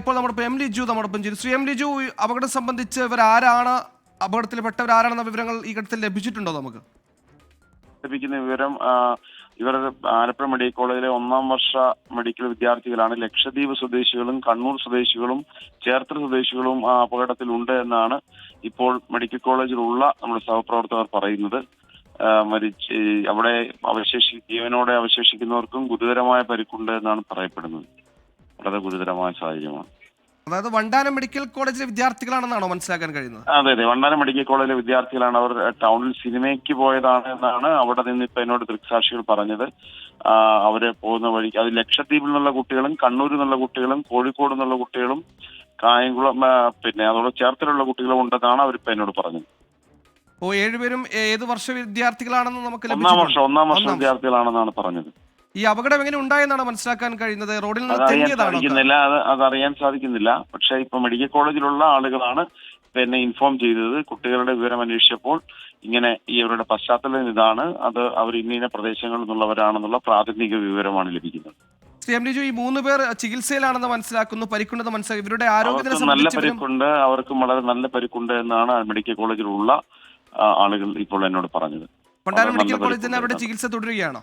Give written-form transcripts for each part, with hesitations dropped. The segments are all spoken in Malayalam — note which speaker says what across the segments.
Speaker 1: ഇപ്പോൾ നമ്മുടെ എം ലിജു നമ്മോടൊപ്പം ചെയ്തു. ശ്രീ എം ലിജു, അപകടം സംബന്ധിച്ച് ഇവരാരാണ്, അപകടത്തിൽപ്പെട്ടവരാരെന്ന വിവരങ്ങൾ ഈ ഘട്ടത്തിൽ ലഭിച്ചിട്ടുണ്ടോ? നമുക്ക്
Speaker 2: ലഭിക്കുന്ന വിവരം ഇവർ ആലപ്പുഴ മെഡിക്കൽ കോളേജിലെ 1ാം വർഷ മെഡിക്കൽ വിദ്യാർത്ഥികളാണ്. ലക്ഷദ്വീപ് സ്വദേശികളും കണ്ണൂർ സ്വദേശികളും ചേർത്തല സ്വദേശികളും ആ അപകടത്തിലുണ്ട് എന്നാണ് ഇപ്പോൾ മെഡിക്കൽ കോളേജിലുള്ള നമ്മുടെ സഹപ്രവർത്തകർ പറയുന്നത്. അവിടെ ജീവനോടെ അവശേഷിക്കുന്നവർക്കും ഗുരുതരമായ പരിക്കുണ്ട് എന്നാണ് പറയപ്പെടുന്നത്. വളരെ ഗുരുതരമായ സാഹചര്യമാണ്.
Speaker 1: അതായത് വണ്ടാനം മെഡിക്കൽ കോളേജിലെ വിദ്യാർത്ഥികളാണെന്നാണോ മനസ്സിലാക്കാൻ കഴിയുന്നത്?
Speaker 2: അതെ, വണ്ടാനം മെഡിക്കൽ കോളേജിലെ വിദ്യാർത്ഥികളാണ്. അവർ ടൗണിൽ സിനിമയ്ക്ക് പോയതാണ് എന്നാണ് അവിടെ നിന്ന് ഇപ്പൊ എന്നോട് ദൃക്സാക്ഷികൾ പറഞ്ഞത്. അവര് പോകുന്ന വഴിക്ക് അത് ലക്ഷദ്വീപിൽ നിന്നുള്ള കുട്ടികളും കണ്ണൂരിൽ നിന്നുള്ള കുട്ടികളും കോഴിക്കോട് നിന്നുള്ള കുട്ടികളും കായംകുളം അതോടെ ചേർത്തലുള്ള കുട്ടികളും ഉണ്ടെന്നാണ് അവരിപ്പോ എന്നോട് പറഞ്ഞത്.
Speaker 1: ഏഴുപേരും ഏത് വർഷ വിദ്യാർത്ഥികളാണെന്ന് നമുക്ക്
Speaker 2: ഒന്നാം വർഷ വിദ്യാർത്ഥികളാണെന്നാണ് പറഞ്ഞത്.
Speaker 1: ഈ അപകടം എങ്ങനെ ഉണ്ടായെന്നാണ് മനസ്സിലാക്കാൻ കഴിയുന്നത്? റോഡിൽ നിന്ന്
Speaker 2: അതറിയാൻ സാധിക്കുന്നില്ല. പക്ഷെ ഇപ്പൊ മെഡിക്കൽ കോളേജിലുള്ള ആളുകളാണ് ഇൻഫോം ചെയ്തത്. കുട്ടികളുടെ വിവരം അന്വേഷിച്ചപ്പോൾ ഇങ്ങനെ ഇവരുടെ പശ്ചാത്തലം ഇതാണ്, അത് അവർ ഇന്ന പ്രദേശങ്ങളിൽ നിന്നുള്ളവരാണെന്നുള്ള പ്രാഥമിക വിവരമാണ് ലഭിക്കുന്നത്.
Speaker 1: ശ്രീ എം ലിജു, ഈ 3 പേർ ചികിത്സയിലാണെന്ന് മനസ്സിലാക്കുന്നു, പരിക്കുണ്ടെന്ന് മനസ്സിലാക്കി. ഇവരുടെ ആരോഗ്യനില
Speaker 2: നല്ല പരിക്കുണ്ട്, അവർക്കും വളരെ നല്ല പരിക്കുണ്ട് എന്നാണ് മെഡിക്കൽ കോളേജിലുള്ള ആളുകൾ ഇപ്പോൾ എന്നോട് പറഞ്ഞത്.
Speaker 1: വണ്ടാനം മെഡിക്കൽ കോളേജിൽ അവരുടെ ചികിത്സ തുടരുകയാണ്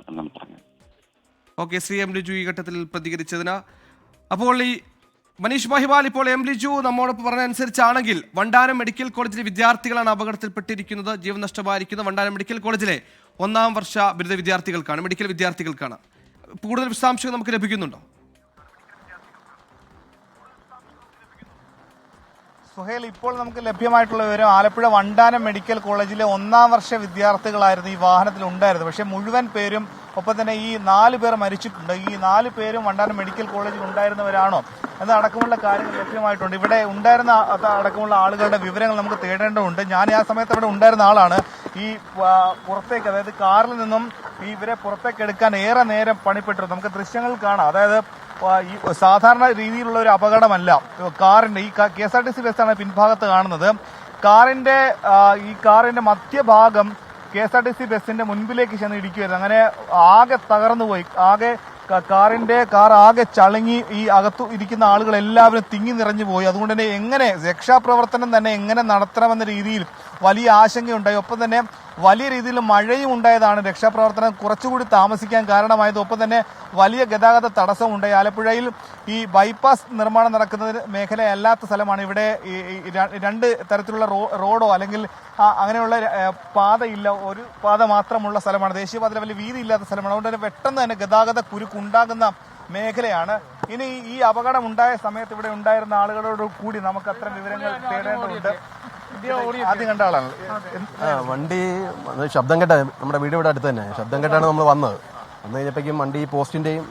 Speaker 2: എന്നാണ് പറഞ്ഞത്.
Speaker 1: ഓക്കെ, ശ്രീ എം ലിജു ഈ ഘട്ടത്തിൽ പ്രതികരിച്ചതിന്. അപ്പോൾ ഈ മനീഷ് മഹിവാൽ, ഇപ്പോൾ എം ലിജു നമ്മോടൊപ്പം പറഞ്ഞ അനുസരിച്ചാണെങ്കിൽ വണ്ടാനം മെഡിക്കൽ കോളേജിലെ വിദ്യാർത്ഥികളാണ് അപകടത്തിൽപ്പെട്ടിരിക്കുന്നത്. ജീവൻ നഷ്ടമായിരിക്കുന്നത് വണ്ടാനം മെഡിക്കൽ കോളേജിലെ 1ാം വർഷ ബിരുദ വിദ്യാർത്ഥികൾക്കാണ്, മെഡിക്കൽ വിദ്യാർത്ഥികൾക്കാണ്. കൂടുതൽ വിശദാംശങ്ങൾ നമുക്ക് ലഭിക്കുന്നുണ്ടോ?
Speaker 3: സുഹേൽ, ഇപ്പോൾ നമുക്ക് ലഭ്യമായിട്ടുള്ള വിവരം ആലപ്പുഴ വണ്ടാനം മെഡിക്കൽ കോളേജിലെ 1ാം വർഷ വിദ്യാർത്ഥികളായിരുന്നു ഈ വാഹനത്തിൽ ഉണ്ടായിരുന്നത്. പക്ഷേ മുഴുവൻ പേരും, ഒപ്പം തന്നെ ഈ 4 പേർ മരിച്ചിട്ടുണ്ട്. ഈ 4 പേരും വണ്ടാനം മെഡിക്കൽ കോളേജിൽ ഉണ്ടായിരുന്നവരാണോ എന്നടക്കമുള്ള കാര്യങ്ങൾ ലഭ്യമായിട്ടുണ്ട്. ഇവിടെ ഉണ്ടായിരുന്ന അടക്കമുള്ള ആളുകളുടെ വിവരങ്ങൾ നമുക്ക് തേടേണ്ടതുണ്ട്. ഞാൻ ആ സമയത്ത് അവിടെ ഉണ്ടായിരുന്ന ആളാണ്. ഈ പുറത്തേക്ക്, അതായത് കാറിൽ നിന്നും ഇവരെ പുറത്തേക്ക് എടുക്കാൻ ഏറെ നേരം പണിപ്പെട്ടു. നമുക്ക് ദൃശ്യങ്ങൾ കാണാം. അതായത് ഈ സാധാരണ രീതിയിലുള്ള ഒരു അപകടമല്ല. കാറിന്റെ ഈ KSRTC ബസ്സാണ് പിൻഭാഗത്ത് കാണുന്നത്. ഈ കാറിന്റെ മധ്യഭാഗം KSRTC ബസ്സിന്റെ മുൻപിലേക്ക് ചെന്ന് ഇടിക്കുകയായിരുന്നു. അങ്ങനെ ആകെ തകർന്നുപോയി. കാർ ആകെ ചളുങ്ങി ഈ അകത്തു ഇരിക്കുന്ന ആളുകൾ എല്ലാവരും തിങ്ങി നിറഞ്ഞു പോയി. അതുകൊണ്ട് തന്നെ എങ്ങനെ രക്ഷാപ്രവർത്തനം തന്നെ എങ്ങനെ നടത്തണമെന്ന രീതിയിൽ വലിയ ആശങ്കയുണ്ടായി. ഒപ്പം തന്നെ വലിയ രീതിയിൽ മഴയും ഉണ്ടായതാണ് രക്ഷാപ്രവർത്തനം കുറച്ചുകൂടി താമസിക്കാൻ കാരണമായത്. ഒപ്പം തന്നെ വലിയ ഗതാഗത തടസ്സം ഉണ്ടായി. ആലപ്പുഴയിൽ ഈ ബൈപ്പാസ് നിർമ്മാണം നടക്കുന്ന മേഖലയല്ലാത്ത സ്ഥലമാണ്. ഇവിടെ 2 തരത്തിലുള്ള റോഡോ അല്ലെങ്കിൽ അങ്ങനെയുള്ള പാതയില്ല, ഒരു പാത മാത്രമുള്ള സ്ഥലമാണ്. ദേശീയപാതയിൽ വലിയ വീതി ഇല്ലാത്ത സ്ഥലമാണ്. അതുകൊണ്ട് തന്നെ പെട്ടെന്ന് തന്നെ ഗതാഗത കുരുക്കുണ്ടാകുന്ന മേഖലയാണ്. ഇനി ഈ അപകടം ഉണ്ടായ സമയത്ത് ഇവിടെ ഉണ്ടായിരുന്ന ആളുകളോട് കൂടി നമുക്ക് അത്തരം വിവരങ്ങൾ തേടേണ്ടതുണ്ട്. ആദ്യം കണ്ട ആളാണ്.
Speaker 4: വണ്ടി ശബ്ദം കേട്ട, നമ്മുടെ വീട് ഇവിടെ അടുത്ത് തന്നെ ശബ്ദം കേട്ടാണ് നമ്മൾ വന്നു കഴിഞ്ഞപ്പോഴേക്കും വണ്ടി പോസ്റ്റിന്റെയും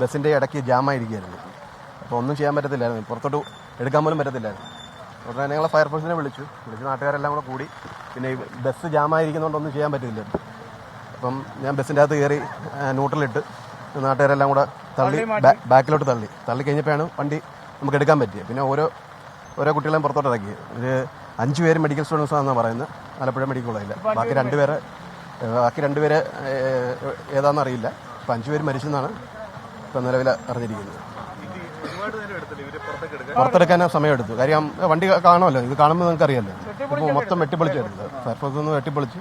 Speaker 4: ബസ്സിന്റെയും ഇടയ്ക്ക് ജാമായിരിക്കുകയായിരുന്നു. അപ്പോൾ ഒന്നും ചെയ്യാൻ പറ്റത്തില്ലായിരുന്നു, പുറത്തോട്ട് എടുക്കാൻ പോലും പറ്റത്തില്ലായിരുന്നു. ഉടനെ ഞങ്ങൾ ഫയർഫോഴ്സിനെ വിളിച്ചു നാട്ടുകാരെല്ലാം കൂടെ കൂടി. പിന്നെ ഈ ബസ് ജാമായിരിക്കുന്നതുകൊണ്ടൊന്നും ചെയ്യാൻ പറ്റില്ല. അപ്പം ഞാൻ ബസ്സിൻ്റെ അകത്ത് കയറി ന്യൂട്രലിട്ട് നാട്ടുകാരെല്ലാം കൂടെ ബാക്കിലോട്ട് തള്ളി കഴിഞ്ഞപ്പോഴാണ് വണ്ടി നമുക്ക് എടുക്കാൻ പറ്റിയത്. പിന്നെ ഓരോ കുട്ടികളെയും പുറത്തോട്ട് ഇറക്കി. ഒരു 5 പേര് മെഡിക്കൽ സ്റ്റുഡൻസ് ആണെന്നാണ് പറയുന്നത് ആലപ്പുഴ മെഡിക്കൽ കോളേജിൽ. ബാക്കി രണ്ടുപേരെ ഏതാണെന്ന് അറിയില്ല. ഇപ്പം 5 പേര് മരിച്ചെന്നാണ് ഇപ്പം നിലവിൽ അറിഞ്ഞിരിക്കുന്നത്. പുറത്തെടുക്കാൻ സമയമെടുത്തു. കാര്യം വണ്ടി കാണുമല്ലോ, ഇത് കാണുമ്പോൾ നിങ്ങൾക്ക് അറിയാമല്ലോ. ഇപ്പോൾ മൊത്തം വെട്ടിപ്പൊളിച്ചെടുത്തത്. ഫയർഫോഴ്സ് ഒന്ന് വെട്ടിപ്പൊളിച്ച്